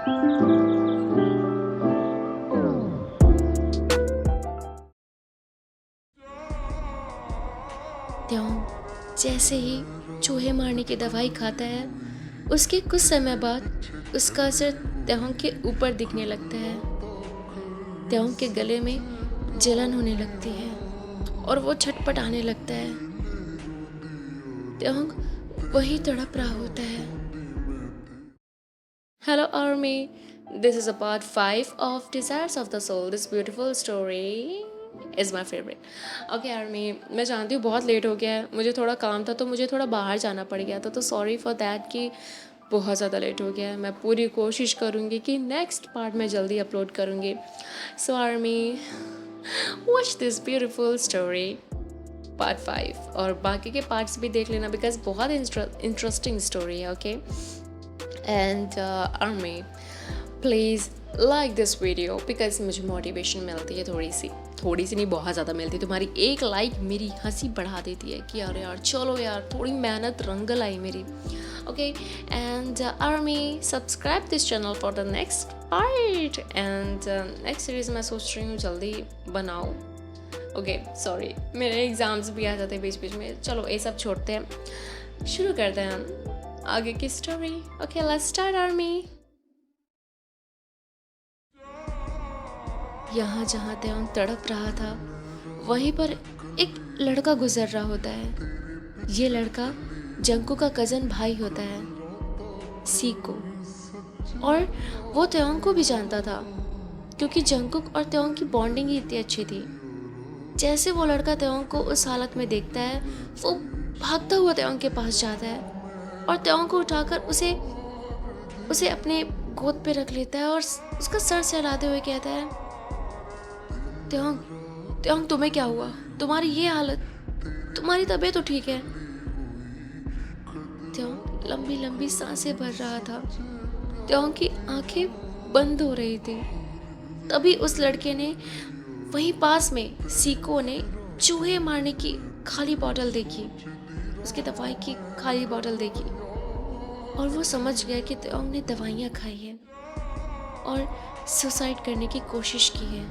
त्यों जैसे ही चूहे मारने की दवाई खाता है, उसके कुछ समय बाद उसका असर त्यों के ऊपर दिखने लगता है। त्यों के गले में जलन होने लगती है और वो छटपटाने लगता है। त्यों वही तड़प रहा होता है। Hello Army, this is a part 5 of Desires of the Soul. This beautiful story is my favorite. Okay Army, मैं जानती हूँ बहुत लेट हो गया है, मुझे थोड़ा काम था तो मुझे थोड़ा बाहर जाना पड़ गया था, तो सॉरी फॉर दैट कि बहुत ज़्यादा लेट हो गया है। मैं पूरी कोशिश करूँगी कि नेक्स्ट पार्ट में जल्दी अपलोड करूँगी। So army, watch this beautiful story part 5 और बाकी के पार्ट्स भी देख लेना बिकॉज बहुत इंटरेस्टिंग स्टोरी है। Okay and army, please like this video because मुझे मोटिवेशन मिलती है, थोड़ी सी नहीं, बहुत ज़्यादा मिलती है। तुम्हारी एक लाइक मेरी हंसी बढ़ा देती है कि यार चलो यार थोड़ी मेहनत रंग लाई मेरी। Okay and army, subscribe this channel for the next part and next series मैं सोच रही हूँ जल्दी बनाओ। ओके सॉरी, मेरे एग्ज़ाम्स भी आ जाते हैं बीच बीच में। चलो ये सब छोड़ते हैं, शुरू करते हैं हम आगे की story. Okay let's start army. यहाँ जहाँ त्यों तड़प रहा था वहीं पर एक लड़का गुजर रहा होता है। ये लड़का जंकू का कज़न भाई होता है, सीको, और वो त्यों को भी जानता था क्योंकि जंकुक और त्यों की बॉन्डिंग ही इतनी अच्छी थी। जैसे वो लड़का त्यों को उस हालत में देखता है, वो भागता हुआ त्यों के पास जाता है और त्यों को उठाकर उसे अपने गोद पे रख लेता है और उसका सर सहलाते हुए कहता है, त्यों त्यों तुम्हें क्या हुआ, तुम्हारी ये हालत, तुम्हारी तबीयत तो ठीक है। त्यों लंबी लंबी सांसें भर रहा था, त्यों की आंखें बंद हो रही थी। तभी उस लड़के ने वहीं पास में सीको ने चूहे मारने की खाली बॉटल देखी, उसकी दवाई की खाली बॉटल देखी और वो समझ गया कि त्यों ने दवाइयाँ खाई हैं और सुसाइड करने की कोशिश की है।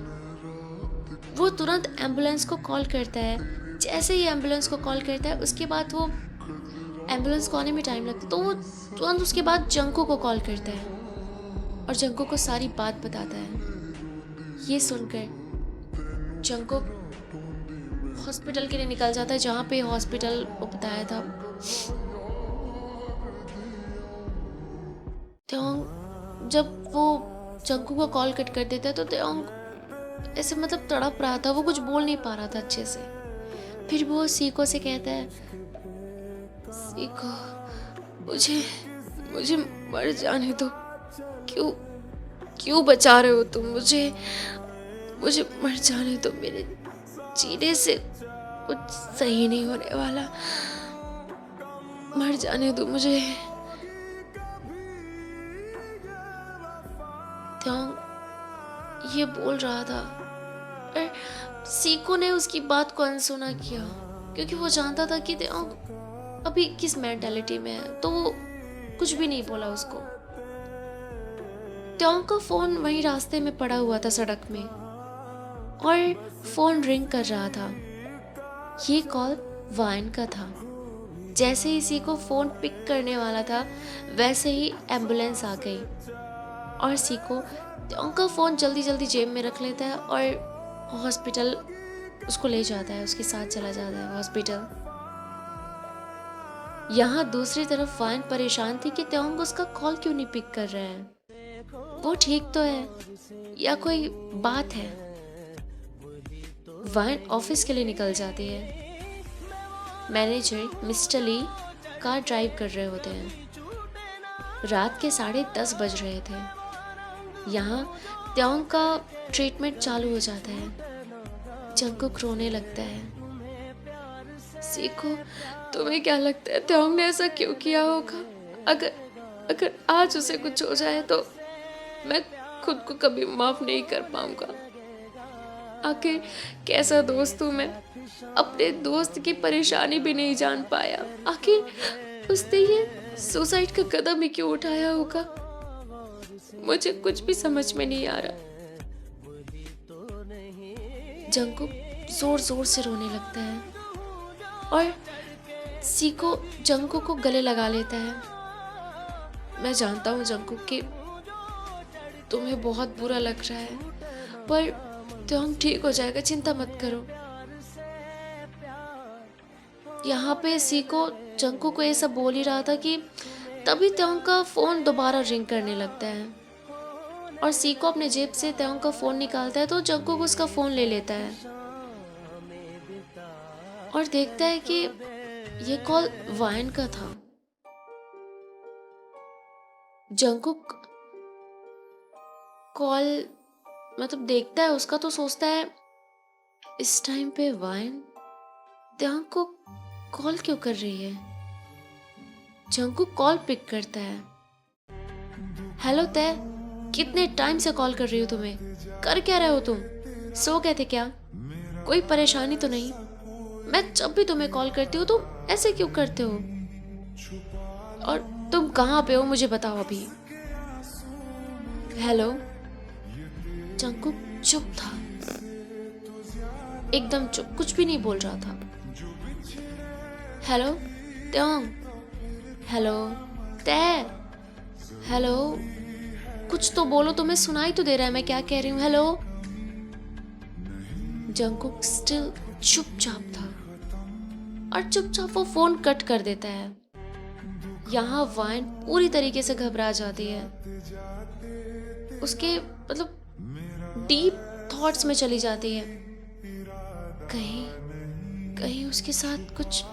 वो तुरंत एम्बुलेंस को कॉल करता है। जैसे ही एम्बुलेंस को कॉल करता है उसके बाद वो एम्बुलेंस को आने में टाइम लगता है, तो वो तुरंत उसके बाद जंको को कॉल करता है और जंको को सारी बात बताता है। ये सुनकर जंको हॉस्पिटल के लिए निकल जाता है जहाँ पे हॉस्पिटल वो बताया था। त्यों जब वो जंको को कॉल कट कर देता है तो त्यों ऐसे मतलब तड़प रहा था, वो कुछ बोल नहीं पा रहा था अच्छे से। फिर वो सीको से कहता है, सीको मुझे मुझे मर जाने दो, क्यों क्यों बचा रहे हो तुम मुझे मर जाने दो, मेरे जीने से कुछ सही नहीं होने वाला, मर जाने दो मुझे। त्यों ये बोल रहा था पर सीको ने उसकी बात को अनसुना किया क्योंकि वो जानता था कि त्यों अभी किस मेंटालिटी में है, तो वो कुछ भी नहीं बोला उसको। त्यों का फोन वहीं रास्ते में पड़ा हुआ था सड़क में और फोन रिंग कर रहा था। ये कॉल वाइन का था। जैसे ही सीको फोन पिक करने वाला था वैसे ही एम्बुलेंस आ गई और सीको त्यों का फोन जल्दी जल्दी जेब में रख लेता है और हॉस्पिटल उसको ले जाता है, उसके साथ चला जाता है हॉस्पिटल। यहाँ दूसरी तरफ वाइन परेशान थी कि त्यों उसका कॉल क्यों नहीं पिक कर रहे हैं, वो ठीक तो है या कोई बात है। वाइन ऑफिस के लिए निकल जाती है। मैनेजर मिस्टर ली कार ड्राइव कर रहे होते हैं। रात के 10:30 बज रहे थे। यहाँ त्यों का ट्रीटमेंट चालू हो जाता है। जंकुक रोने लगता है। सीको तुम्हें क्या लगता है त्यों ने ऐसा क्यों किया होगा? अगर आज उसे कुछ हो जाए तो मैं खुद को कभी माफ नहीं कर पाऊंगा। आखिर कैसा दोस्त हूँ मैं, अपने दोस्त की परेशानी भी नहीं जान पाया। आखिर उसने ये सुसाइड का कदम ही क्यों उठाया होगा? मुझे कुछ भी समझ में नहीं आ रहा। जंकुक जोर जोर से रोने लगता है और सीको जंकुक को गले लगा लेता है। मैं जानता हूँ जंकुक कि तुम्हें बहुत बुरा लग रहा है, पर त्योंग ठीक हो जाएगा, चिंता मत करो। यहाँ पे सीको जंकुक को ये सब बोल ही रहा था कि तभी त्योंग का फोन दोबारा रिंग करने लगता है और सीको अपने जेब से त्योंग का फोन निकालता है तो जंकुक उसका फोन ले लेता है और देखता है कि ये कॉल वायन का था। जंकुक कॉल मतलब देखता है उसका तो सोचता है इस टाइम पे वायन त्योंग को कॉल क्यों कर रही है। जंकुक कॉल पिक करता है। हेलो तय, कितने टाइम से कॉल कर रही हो, तुम्हें कर क्या रहे हो तुम? सो गए थे क्या? कोई परेशानी तो नहीं? मैं जब भी तुम्हें कॉल करती हूँ तुम ऐसे क्यों करते हो? और तुम कहाँ पे हो मुझे बताओ अभी। हेलो। जंकुक चुप था, एकदम चुप, कुछ भी नहीं बोल रहा था। हेलो त्योंग, हेलो तय, हेलो, कुछ तो बोलो, तुम्हें सुनाई तो दे रहा है मैं क्या कह रही हूँ। हेलो। जंकुक स्टिल चुपचाप था और चुपचाप वो फोन कट कर देता है। यहाँ वाइन पूरी तरीके से घबरा जाती है, उसके मतलब डीप थॉट्स में चली जाती है। कहीं कहीं उसके साथ कुछ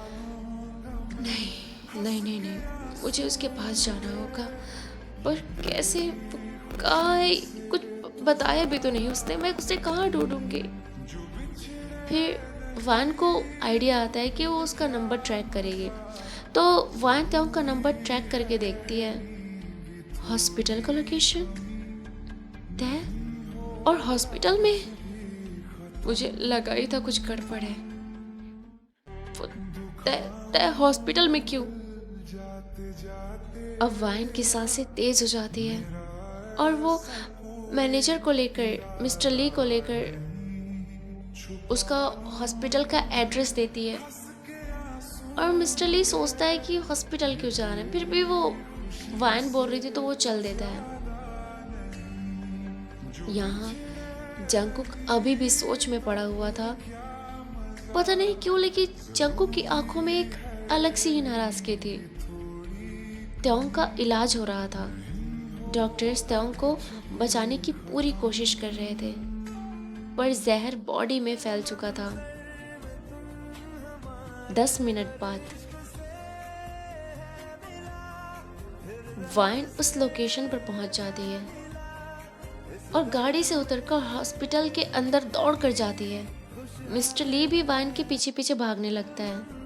नहीं नहीं नहीं नहीं, मुझे उसके पास जाना होगा, पर कैसे? कहाँ है? कुछ बताया भी तो नहीं उसने, मैं उसे कहाँ ढूंढूंगी? फिर वान को आइडिया आता है कि वो उसका नंबर ट्रैक करेगी, तो वान त्योंग का नंबर ट्रैक करके देखती है। हॉस्पिटल का लोकेशन तय, और हॉस्पिटल में मुझे लगा ही था कुछ गड़बड़ है। वो तय हॉस्पिटल में क्यों? अब वाइन की सांसें तेज हो जाती है और वो मैनेजर को लेकर, मिस्टर ली को लेकर उसका हॉस्पिटल का एड्रेस देती है और मिस्टर ली सोचता है कि हॉस्पिटल क्यों जा रहे हैं, फिर भी वो वाइन बोल रही थी तो वो चल देता है। यहाँ जंकुक अभी भी सोच में पड़ा हुआ था, पता नहीं क्यों, लेकिन जंकुक की आंखों में एक अलग सी ही नाराजगी थी। त्योंग का इलाज हो रहा था, डॉक्टर्स त्योंग को बचाने की पूरी कोशिश कर रहे थे, पर जहर बॉडी में फैल चुका था। 10 मिनट बाद वाइन उस लोकेशन पर पहुंच जाती है और गाड़ी से उतरकर हॉस्पिटल के अंदर दौड़ कर जाती है। मिस्टर ली भी वाइन के पीछे पीछे भागने लगता है।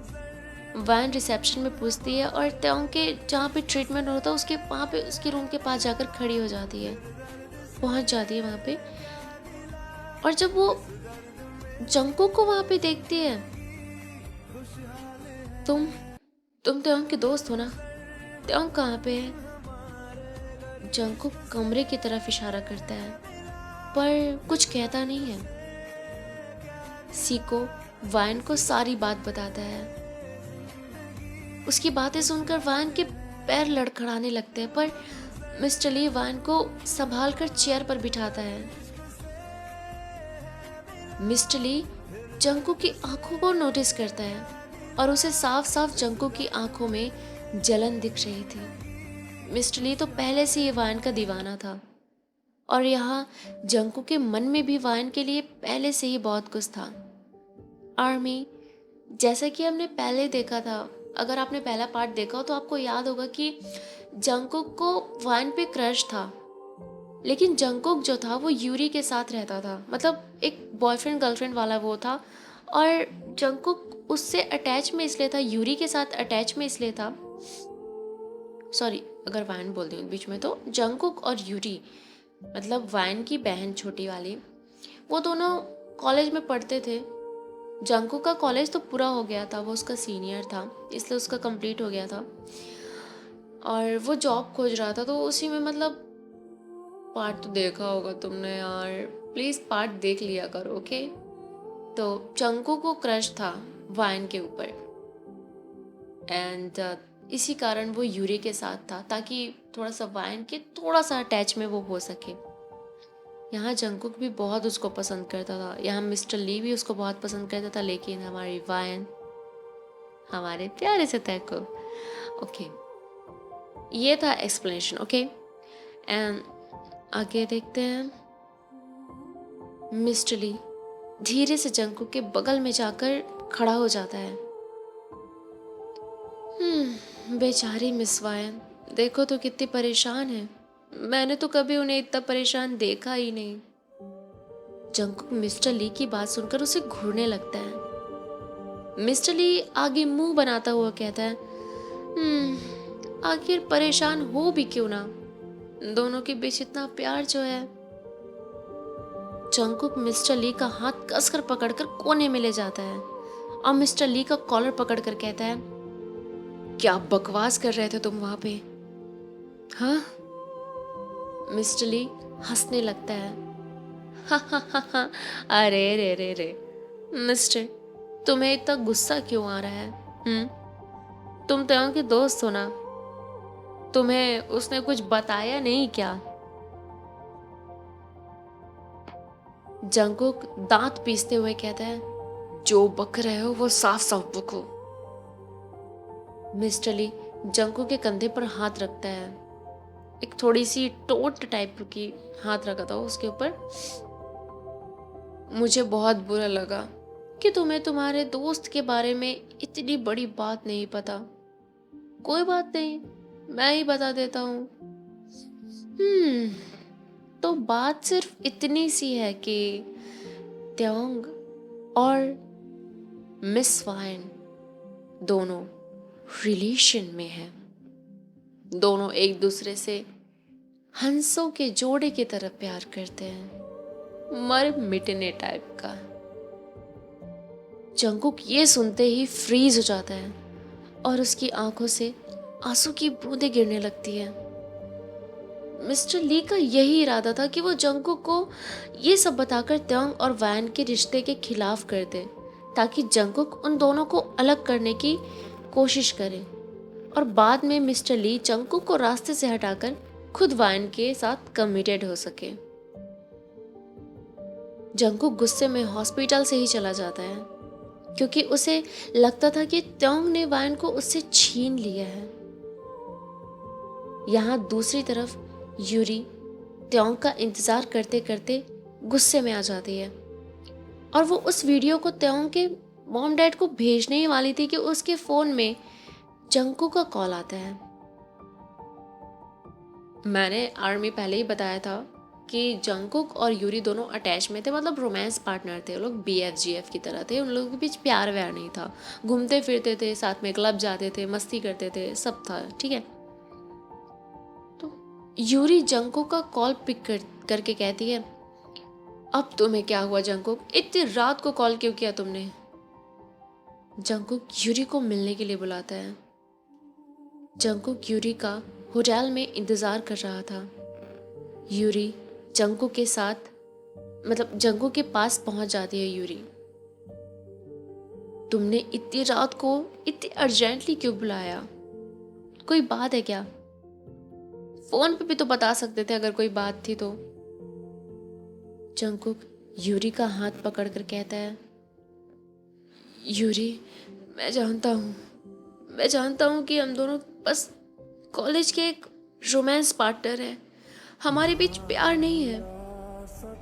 वाइन रिसेप्शन में पूछती है और त्योंग के जहाँ पे ट्रीटमेंट होता है उसके वहाँ पे उसके रूम के पास जाकर खड़ी हो जाती है, पहुंच जाती है वहाँ पे। और जब वो जंकुक को वहाँ पे देखती है, तुम त्योंग के दोस्त हो ना? त्योंग कहाँ पे है? जंकुक कमरे की तरफ इशारा करता है पर कुछ कहता नहीं है। सीको वाइन को सारी बात बताता है। उसकी बातें सुनकर वाइन के पैर लड़खड़ाने लगते हैं, पर मिस्टर ली वाइन को संभाल कर चेयर पर बिठाता है। मिस्टर ली जंकुक की आंखों को नोटिस करता है और उसे साफ साफ जंकुक की आंखों में जलन दिख रही थी। मिस्टर ली तो पहले से ही वाइन का दीवाना था और यहाँ जंकुक के मन में भी वाइन के लिए पहले से ही बहुत कुछ था। आर्मी, जैसा कि हमने पहले देखा था, अगर आपने पहला पार्ट देखा हो तो आपको याद होगा कि जंकुक को वाइन पे क्रश था, लेकिन जंकुक जो था वो यूरी के साथ रहता था, मतलब एक बॉयफ्रेंड गर्लफ्रेंड वाला वो था। और जंकुक उससे अटैच में इसलिए था, यूरी के साथ अटैच में इसलिए था, सॉरी अगर वाइन बोल दी बीच में, तो जंकुक और यूरी मतलब वाइन की बहन छोटी वाली, वो दोनों कॉलेज में पढ़ते थे। जंकुक का कॉलेज तो पूरा हो गया था, वो उसका सीनियर था इसलिए उसका कंप्लीट हो गया था और वो जॉब खोज रहा था, तो उसी में मतलब पार्ट तो देखा होगा तुमने यार, प्लीज पार्ट देख लिया करो, ओके। तो जंगकुक को क्रश था वाइन के ऊपर, एंड इसी कारण वो यूरी के साथ था ताकि थोड़ा सा वाइन के थोड़ा सा अटैच में वो हो सके। यहाँ जंगकुक भी बहुत उसको पसंद करता था, यहाँ मिस्टर ली भी उसको बहुत पसंद करता था, लेकिन हमारी वाइन, हमारे प्यारे से तैको, ओके। ये था एक्सप्लेनेशन, ओके। एंड आगे देखते हैं। मिस्टर ली धीरे से जंगकुक के बगल में जाकर खड़ा हो जाता है। बेचारी मिस वायन, देखो तो कितनी परेशान है, मैंने तो कभी उन्हें इतना परेशान देखा ही नहीं। जंगकुक मिस्टर ली की बात सुनकर उसे घूरने लगता है। मिस्टर ली आगे मुंह बनाता हुआ कहता है, आखिर परेशान हो भी क्यों ना, दोनों के बीच इतना प्यार जो है। जंगकुक मिस्टर ली का हाथ कसकर पकड़कर कोने में ले जाता है और मिस्टर ली का कॉलर पकड़कर कहता है, क्या बकवास कर रहे थे तुम वहां पे, हाँ? मिस्टर ली हंसने लगता है। अरे रे रे रे मिस्टर, तुम्हें इतना गुस्सा क्यों आ रहा है? तुम तो के दोस्त हो ना, तुम्हें उसने कुछ बताया नहीं क्या? जंगकुक दांत पीसते हुए कहता है, जो बक रहे हो वो साफ साफ बको। मिस्टर ली जंगकुक के कंधे पर हाथ रखता है, एक थोड़ी सी टोट टाइप की हाथ रखा था उसके ऊपर। मुझे बहुत बुरा लगा कि तुम्हें तुम्हारे दोस्त के बारे में इतनी बड़ी बात नहीं पता। कोई बात नहीं, मैं ही बता देता हूँ। तो बात सिर्फ इतनी सी है कि त्योंग और मिस वाइन दोनों रिलेशन में हैं। दोनों एक दूसरे से हंसों के जोड़े की तरह प्यार करते हैं, मर मिटने टाइप का। जंगकुक ये सुनते ही फ्रीज हो जाता है और उसकी आंखों से आंसू की बूंदें गिरने लगती है। मिस्टर ली का यही इरादा था कि वो जंगकुक को ये सब बताकर त्योंग और वैन के रिश्ते के खिलाफ कर दे, ताकि जंगकुक उन दोनों को अलग करने की कोशिश करे और बाद में मिस्टर ली जंगकुक को रास्ते से हटाकर खुद वैन के साथ कमिटेड हो सके। जंगकुक गुस्से में हॉस्पिटल से ही चला जाता है क्योंकि उसे लगता था कि त्योंग ने वैन को उससे छीन लिया है। यहाँ दूसरी तरफ यूरी त्योंग का इंतजार करते करते गुस्से में आ जाती है और वो उस वीडियो को त्योंग के मॉम डैड को भेजने ही वाली थी कि उसके फोन में जंगकुक का कॉल आता है। मैंने आर्मी पहले ही बताया था कि जंगकुक और यूरी दोनों अटैच में थे, मतलब रोमांस पार्टनर थे। वो लोग BFGF की तरह थे, उन लोगों के बीच प्यार व्यार नहीं था। घूमते फिरते थे, साथ में क्लब जाते थे, मस्ती करते थे, सब था, ठीक है। तो यूरी जंगकुक का कॉल पिक करके कहती है, अब तुम्हें क्या हुआ जंगकुक, इतनी रात को कॉल क्यों किया तुमने? जंगकुक यूरी को मिलने के लिए बुलाता है। जंगकुक यूरी का होटल में इंतजार कर रहा था। यूरी जंगकुक के साथ, मतलब जंगकुक के पास पहुंच जाती है। यूरी, तुमने इतनी रात को इतनी अर्जेंटली क्यों बुलाया? कोई बात है क्या? फोन पे भी तो बता सकते थे अगर कोई बात थी तो। जंगकुक यूरी का हाथ पकड़कर कहता है, यूरी मैं जानता हूँ कि हम दोनों बस कॉलेज के एक रोमांस पार्टनर हैं, हमारे बीच प्यार नहीं है,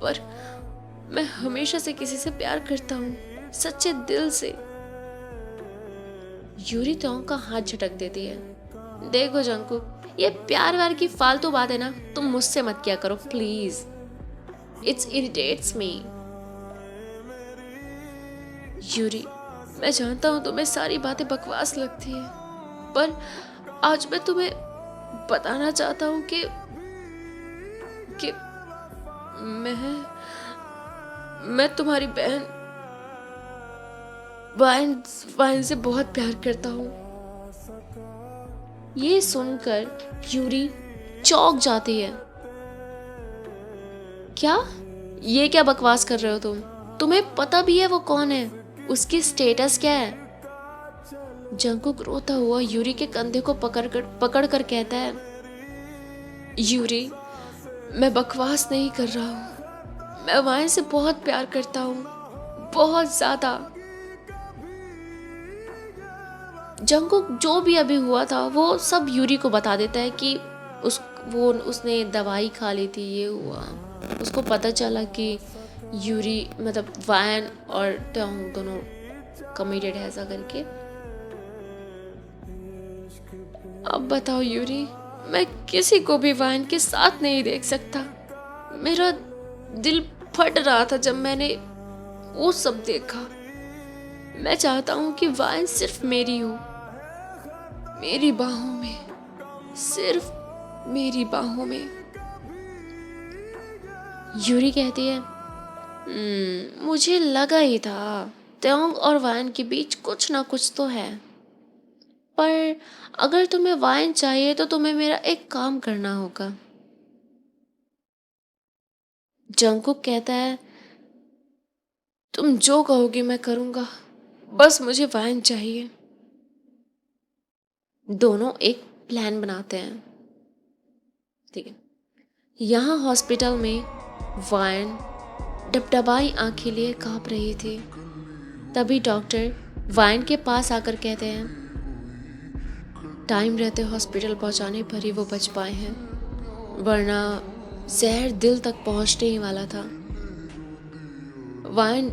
पर मैं हमेशा से किसी से प्यार करता हूँ, सच्चे दिल से। यूरी त्योंग का हाथ झटक देती है। देखो जंगकुक, ये प्यार व्यार की फालतू बात है ना, तुम मुझसे मत किया करो please, it's irritates me. Yuri मैं जानता हूँ तुम्हें सारी बातें बकवास लगती है, पर आज मैं तुम्हें बताना चाहता हूँ कि मैं तुम्हारी बहन वाइन से बहुत प्यार करता हूँ। ये सुनकर यूरी चौंक जाती है। क्या? ये क्या बकवास कर रहे हो तुम? तुम्हें पता भी है वो कौन है? उसकी स्टेटस क्या है? जंगकुक रोता हुआ यूरी के कंधे को पकड़ कर कहता है, यूरी, मैं बकवास नहीं कर रहा हूँ। मैं वाइन से बहुत प्यार करता हूँ, बहुत ज्यादा। जंगकुक जो भी अभी हुआ था वो सब यूरी को बता देता है कि उसने दवाई खा ली थी, ये हुआ। उसको पता चला कि यूरी मतलब वायन और ट्योंग दोनों कमिटेड है ऐसा करके। अब बताओ यूरी, मैं किसी को भी वायन के साथ नहीं देख सकता। मेरा दिल फट रहा था जब मैंने वो सब देखा। मैं चाहता हूँ कि वायन सिर्फ मेरी हो, मेरी बाहों में, सिर्फ मेरी बाहों में। यूरी कहती है, मुझे लगा ही था त्योंग और वायन के बीच कुछ ना कुछ तो है। पर अगर तुम्हें वाइन चाहिए तो तुम्हें मेरा एक काम करना होगा। जंगकुक कहता है, तुम जो कहोगी मैं करूंगा, बस मुझे वाइन चाहिए। दोनों एक प्लान बनाते हैं। ठीक है, यहाँ हॉस्पिटल में वाइन डबडबाई आंखें लिए कांप रही थी। तभी डॉक्टर वाइन के पास आकर कहते हैं, टाइम रहते हॉस्पिटल पहुंचाने पर ही वो बच पाए हैं, वरना जहर दिल तक पहुंचने ही वाला था। वाइन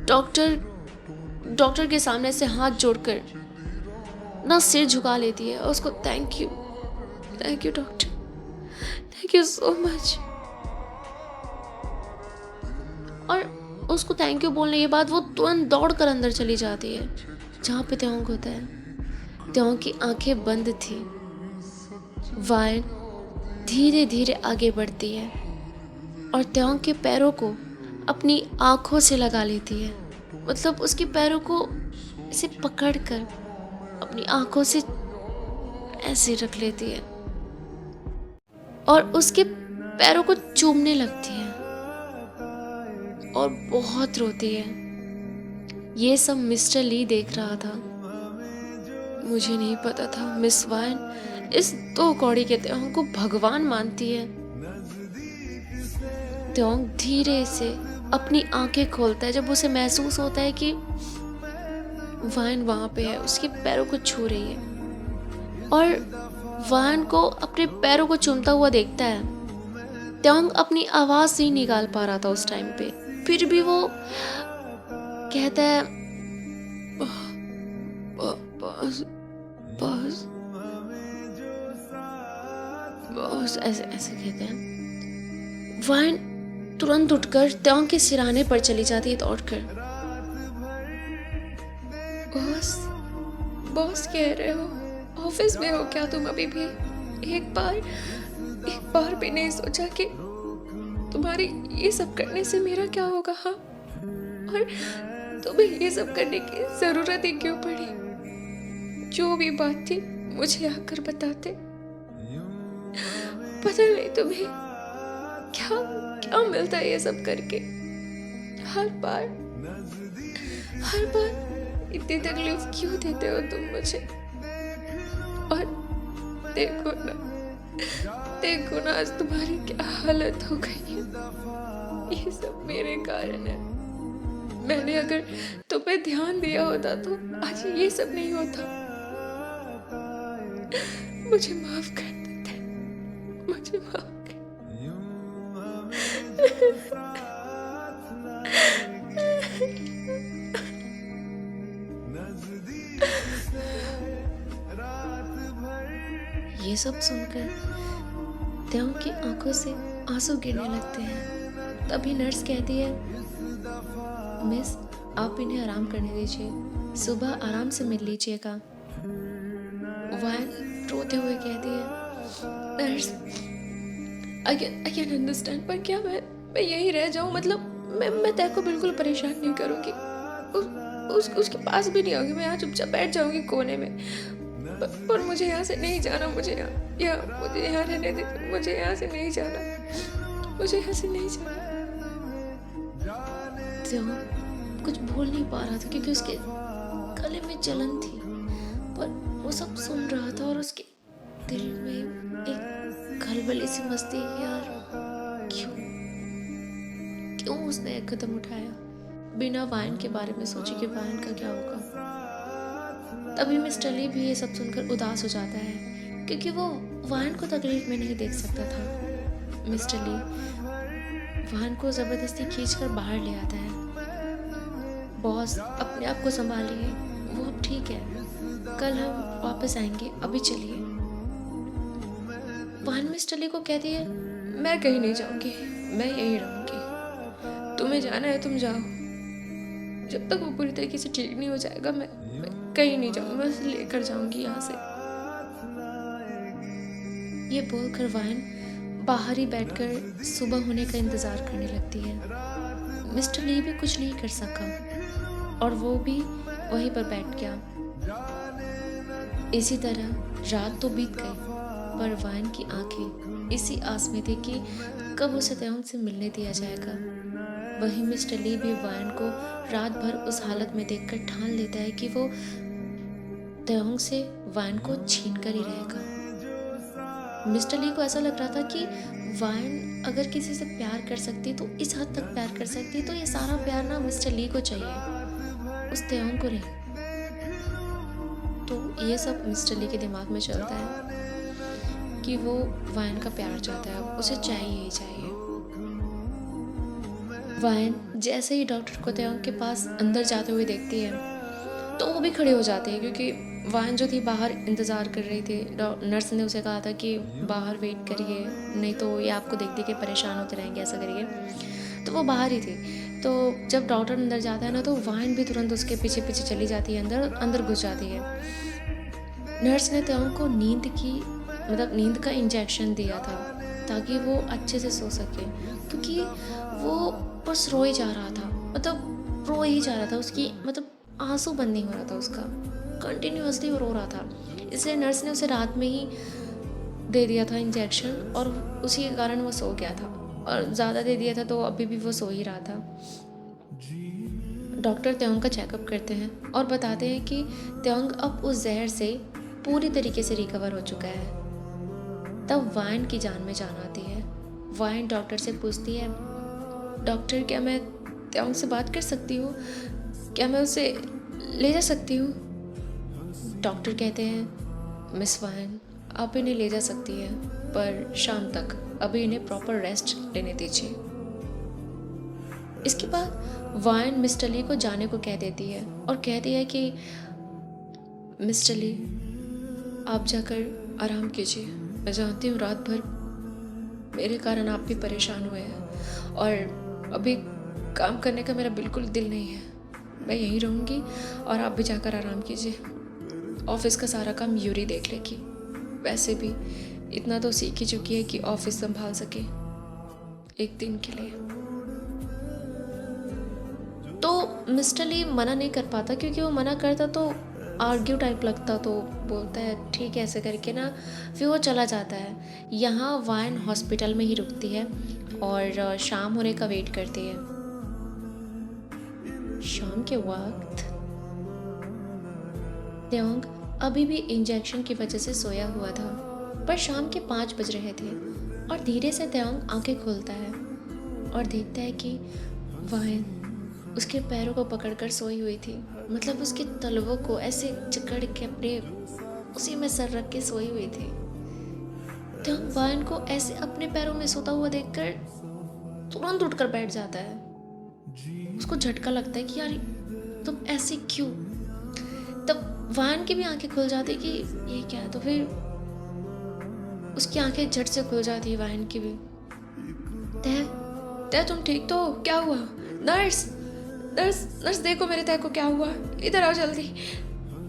डॉक्टर के सामने से हाथ जोड़कर ना सिर झुका लेती है और उसको thank you doctor, thank you so much. और उसको थैंक यू बोलने के बाद वो तुरंत दौड़कर अंदर चली जाती है जहाँ पे त्योंग होता है। त्योंग की आंखें बंद थी। वाइन धीरे धीरे आगे बढ़ती है और त्योंग के पैरों को अपनी आंखों से लगा लेती है। मतलब उसके पैरों को इसे पकड़कर अपनी आंखों से ऐसे रख लेती है और उसके पैरों को चूमने लगती है और बहुत रोती है। ये सब मिस्टर ली देख रहा था। मुझे नहीं पता था मिस वाइन इस दो कौड़ी के त्योंग को भगवान मानती है। त्योंग धीरे से अपनी आंखें खोलता है जब उसे महसूस होता है कि वाइन वहां पे है, उसके पैरों को छू रही है और वाइन को अपने पैरों को चूमता हुआ देखता है। त्योंग अपनी आवाज नहीं निकाल पा रहा था उस टाइम पे, फिर भी वो कहता है, बस बस बस, ऐसे ऐसे कहते हैं। वाइन तुरंत उठकर त्योंग के सिराने पर चली जाती है दौड़कर। बॉस कह रहे हो? ऑफिस में हो क्या तुम अभी भी? एक बार भी नहीं सोचा कि तुम्हारी ये सब करने से मेरा क्या होगा? हाँ, और तुम्हें ये सब करने की जरूरत ही क्यों पड़ी? जो भी बात थी मुझे आकर बताते। पता नहीं तुम्हें क्या मिलता है ये सब करके। हर बार इतनी तकलीफ क्यों देते हो तुम मुझे? और देखो ना आज तुम्हारी क्या हालत हो गई है। ये सब मेरे कारण है। मैंने अगर तुम्हें ध्यान दिया होता तो आज ये सब नहीं होता। मुझे माफ कर देते, मुझे माफ कर। ये सब सुनकर त्योंग की आंखों से आंसू गिरने लगते हैं। तभी नर्स कहती है, मिस आप इन्हें आराम करने दीजिए, सुबह आराम से मिल लीजिएगा। वाइन रोते हुए कहती है, नर्स आई कैन अंडरस्टैंड, पर क्या मैं यही रह जाऊं? मतलब मैं तेरे को बिल्कुल परेशान नहीं करूंगी, उसके पास भी नहीं आऊंगी। मैं यहाँ चुपचाप बैठ जाऊंगी कोने में, पर मुझे यहाँ से नहीं जाना। मुझे यहाँ रहने दे, मुझे यहाँ से नहीं जाना। मुझे हंसी नहीं चाहिए। त्योंग कुछ बोल नहीं पा रहा था क्योंकि उसके गले में जलन थी, पर वो सब सुन रहा था और उसके दिल में एक खलबली सी मस्ती कि यार क्यों क्यों उसने एक कदम उठाया बिना वाइन के बारे में सोचे कि वाइन का क्या होगा। तभी मिस्टर ली भी ये सब सुनकर उदास हो जाता है क्योंकि वो वाइन को तकलीफ में नहीं देख सकता था। मिस्टर ली वाइन को जबरदस्ती खींचकर बाहर ले आता है। बॉस, अपने आप को संभालिए, वो अब ठीक है, कल हम वापस आएंगे, अभी चलिए। वाइन मिस्टर ली को कहती है, मैं कहीं नहीं जाऊंगी, मैं यहीं रहूंगी, तुम्हें जाना है तुम जाओ, जब तक वो पूरी तरीके से ठीक नहीं हो जाएगा मैं कहीं नहीं जाऊंगी, मैं उसे लेकर जाऊंगी यहाँ से। ये बोलकर वाइन बाहर ही बैठकर सुबह होने का इंतजार करने लगती है। मिस्टर ली भी कुछ नहीं कर सका और वो भी वहीं पर बैठ गया। इसी तरह रात तो बीत गई, पर वाइन की आंखें इसी आस में थी कि कब उसे त्योंग से मिलने दिया जाएगा। वहीं मिस्टर ली भी वाइन को रात भर उस हालत में देखकर ठान लेता है कि वो त्योंग से वाइन को छीन कर ही रहेगा। मिस्टर ली को ऐसा लग रहा था कि वाइन अगर किसी से प्यार कर सकती तो इस हद तक प्यार कर सकती, तो ये सारा प्यार ना मिस्टर ली को चाहिए, उस त्योंग को नहीं। तो ये सब मिस्टर ली के दिमाग में चलता है कि वो वाइन का प्यार चाहता है, उसे चाहिए ही चाहिए। वाइन जैसे ही डॉक्टर को त्योंग के पास अंदर जाते हुए देखती है तो वो भी खड़े हो जाते हैं क्योंकि वाइन जो थी बाहर इंतज़ार कर रही थी। नर्स ने उसे कहा था कि बाहर वेट करिए, नहीं तो ये आपको देख देख के परेशान होते रहेंगे, ऐसा करिए। तो वो बाहर ही थी। तो जब डॉक्टर अंदर जाता है ना तो वाइन भी तुरंत उसके पीछे पीछे चली जाती है, अंदर घुस जाती है। नर्स ने त्योंग को नींद का इंजेक्शन दिया था ताकि वो अच्छे से सो सके, क्योंकि वो बस रो ही जा रहा था, रो ही जा रहा था, उसकी आंसू बंद नहीं हो रहा था, उसका कंटिन्यूअसली वो रो रहा था। इसलिए नर्स ने उसे रात में ही दे दिया था इंजेक्शन और उसी के कारण वो सो गया था, और ज़्यादा दे दिया था तो अभी भी वो सो ही रहा था। डॉक्टर त्योंग का चेकअप करते हैं और बताते हैं कि त्योंग अब उस जहर से पूरी तरीके से रिकवर हो चुका है। तब वाइन की जान में जान आती है। वाइन डॉक्टर से पूछती है, डॉक्टर क्या मैं त्योंग से बात कर सकती हूँ, क्या मैं उसे ले जा सकती हूँ? डॉक्टर कहते हैं, मिस वाइन आप इन्हें ले जा सकती हैं, पर शाम तक, अभी इन्हें प्रॉपर रेस्ट लेने दीजिए। इसके बाद वाइन मिस्टर ली को जाने को कह देती है और कहती है कि मिस्टर ली आप जाकर आराम कीजिए, मैं जानती हूँ रात भर मेरे कारण आप भी परेशान हुए हैं और अभी काम करने का मेरा बिल्कुल दिल नहीं है, मैं यहीं रहूँगी और आप भी जाकर आराम कीजिए। ऑफिस का सारा काम यूरी देख लेगी, वैसे भी इतना तो सीख ही चुकी है कि ऑफिस संभाल सके एक दिन के लिए। तो मिस्टर ली मना नहीं कर पाता, क्योंकि वो मना करता तो आर्ग्यू टाइप लगता, तो बोलता है ठीक है ऐसे करके ना, फिर वो चला जाता है। यहाँ वाइन हॉस्पिटल में ही रुकती है और शाम होने का वेट करती है। शाम के वक्त त्योंग अभी भी इंजेक्शन की वजह से सोया हुआ था, पर शाम के 5 बज रहे थे और धीरे से त्योंग आंखें खोलता है और देखता है कि वाइन उसके पैरों को पकड़कर सोई हुई थी, उसके तलवों को ऐसे जकड़ के अपने उसी में सर रख के सोई हुई थी। त्योंग वाइन को ऐसे अपने पैरों में सोता हुआ देखकर तुरंत उठकर बैठ जाता है। उसको झटका लगता है कि यार तुम ऐसे क्यों। तब वाइन की भी आंखें खुल जाती कि ये क्या है, तो फिर उसकी आंखें झट से खुल जाती है वाइन की भी। तय तुम ठीक तो हो? क्या हुआ? नर्स नर्स नर्स देखो मेरे तय को क्या हुआ, इधर आओ जल्दी।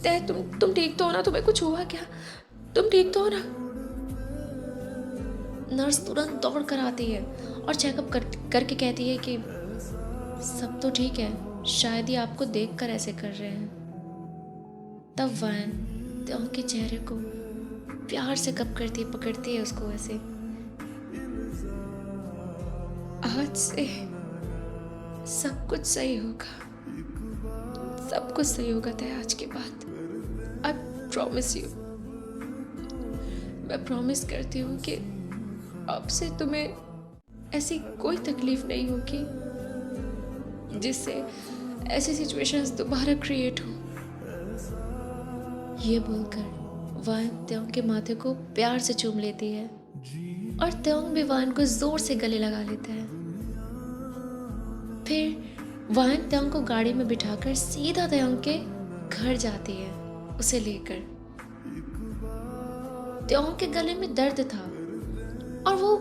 तय तुम ठीक तो हो ना? तुम्हें कुछ हुआ क्या? तुम ठीक तो हो ना? नर्स तुरंत दौड़ कर आती है और चेकअप करके कहती है कि सब तो ठीक है, शायद ही आपको देखकर ऐसे कर रहे हैं। तब वाइन त्योंग के चेहरे को प्यार से पकड़ती है उसको ऐसे, बाद से सब कुछ सही होगा, सब कुछ सही होगा तय आज के बाद। आई प्रॉमिस यू, मैं प्रॉमिस करती हूँ कि अब से तुम्हें ऐसी कोई तकलीफ नहीं होगी जिससे ऐसी सिचुएशंस दोबारा क्रिएट हो। ये बोलकर वान त्योंग के माथे को प्यार से चूम लेती है और त्योंग भी वान को जोर से गले लगा लेता है। फिर वान त्योंग को गाड़ी में बिठाकर सीधा त्योंग के घर जाती है उसे लेकर। त्योंग के गले में दर्द था और वो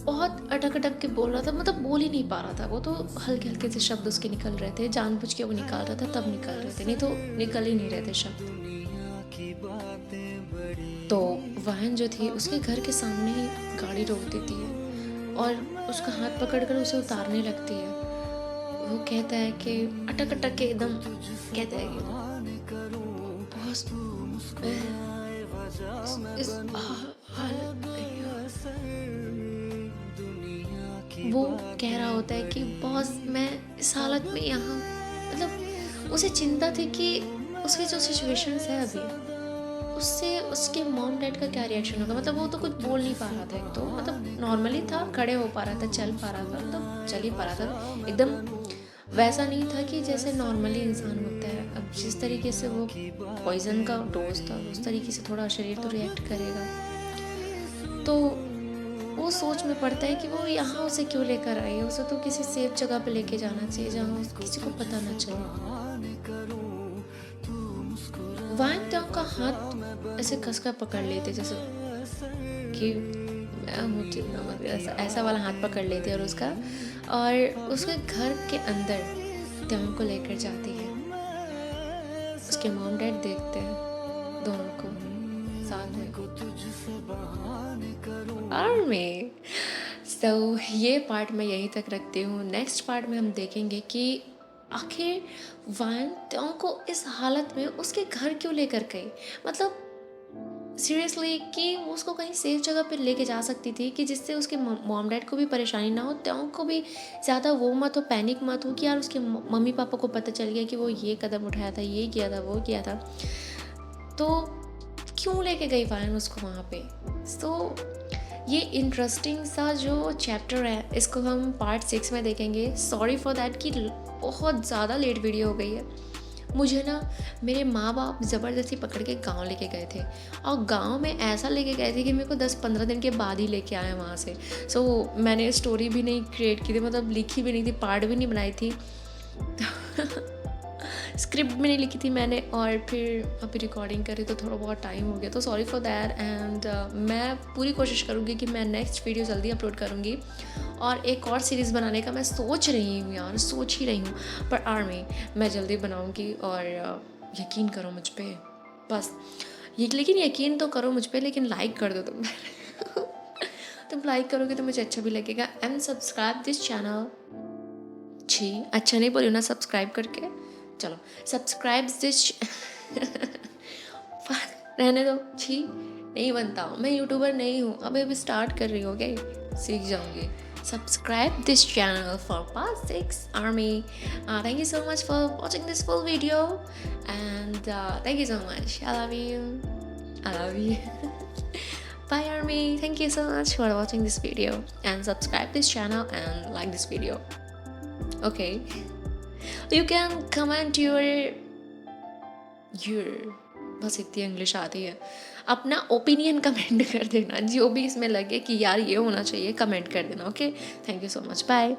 बहुत अटक अटक के बोल रहा था, मतलब बोल ही नहीं पा रहा था। वो तो हल्के हल्के से शब्द उसके निकल रहे थे, जानबूझ के वो निकाल रहा था तब निकल रहे थे, नहीं तो निकल ही नहीं रहे थे शब्द। तो वाहन जो थी उसके घर के सामने ही गाड़ी रोक देती है और उसका हाथ पकड़कर उसे उतारने लगती है। वो कहता है कि अटक अटक के एकदम कहता है कि बॉस इस हालत में वो कह रहा होता है कि बॉस मैं इस हालत में यहाँ, मतलब उसे चिंता थी कि उसकी जो सिचुएशन है अभी उससे उसके मॉम डैड का क्या रिएक्शन होगा। मतलब वो तो कुछ बोल नहीं पा रहा था, एक तो मतलब नॉर्मली था, खड़े हो पा रहा था, चल पा रहा था, मतलब चल ही पा रहा था, एकदम वैसा नहीं था कि जैसे नॉर्मली इंसान होता है। अब जिस तरीके से वो पॉइजन का डोज था उस तरीके से थोड़ा शरीर तो रिएक्ट करेगा। तो वो सोच में पड़ता है कि वो यहाँ उसे क्यों लेकर आई है, उसे तो किसी सेफ जगह पे लेके जाना चाहिए जहाँ किसी को पता ना चले। वान त्योंग का हाथ ऐसे कसकर पकड़ लेते जैसे कि मैं हूँ, ऐसा वाला हाथ पकड़ लेती है और उसके घर के अंदर त्योंग को लेकर जाती है। उसके मॉम डैड देखते हैं दोनों को साथ में आर्मी। सो ये पार्ट मैं यहीं तक रखती हूँ। नेक्स्ट पार्ट में हम देखेंगे कि आखिर वान त्योंग को इस हालत में उसके घर क्यों लेकर गई। मतलब सीरियसली कि वो उसको कहीं सेफ जगह पे लेके जा सकती थी कि जिससे उसके मॉम डैड को भी परेशानी ना हो, त्योंग को भी ज़्यादा वो मत हो, पैनिक मत हो कि यार उसके मम्मी पापा को पता चल गया कि वो ये कदम उठाया था, ये किया था, वो किया था। तो क्यों लेके गई वान उसको वहाँ पे। सो ये इंटरेस्टिंग सा जो चैप्टर है इसको हम पार्ट 6 में देखेंगे। सॉरी फॉर दैट कि बहुत ज़्यादा लेट वीडियो हो गई है। मुझे ना मेरे माँ बाप ज़बरदस्ती पकड़ के गांव लेके गए थे और गांव में ऐसा लेके गए थे कि मेरे को 10-15 दिन के बाद ही लेके आए वहाँ से। सो मैंने स्टोरी भी नहीं क्रिएट की थी, मतलब लिखी भी नहीं थी, पार्ट भी नहीं बनाई थी, स्क्रिप्ट भी नहीं लिखी थी मैंने, और फिर अभी रिकॉर्डिंग करी तो थोड़ा बहुत टाइम हो गया, तो सॉरी फॉर दैट। एंड मैं पूरी कोशिश करूँगी कि मैं नेक्स्ट वीडियो जल्दी अपलोड करूँगी और एक और सीरीज़ बनाने का मैं सोच रही हूँ यार, सोच ही रही हूँ। पर आर्मी मैं जल्दी बनाऊँगी और यकीन करो मुझ पर, बस ये, लेकिन यकीन तो करो मुझ पर, लेकिन लाइक कर दो तुम। तुम लाइक करोगे तो मुझे अच्छा भी लगेगा। And subscribe this channel. छी अच्छा नहीं बोली ना, सब्सक्राइब करके, चलो सब्सक्राइब दिस रहने दो, छी नहीं बनता हूँ, मैं यूट्यूबर नहीं हूँ, अभी स्टार्ट कर रही हूँ, ओके सीख जाऊँगी। Subscribe this channel for part 6 army. Thank you so much for watching this full video and thank you so much. I love you. I love you. Bye army. Thank you so much for watching this video and subscribe this channel and like this video. Okay. You can comment your बस इतनी English आती है, अपना opinion comment कर देना, जो भी इसमें लगे कि यार ये होना चाहिए, कमेंट कर देना। Okay, thank you so much, bye.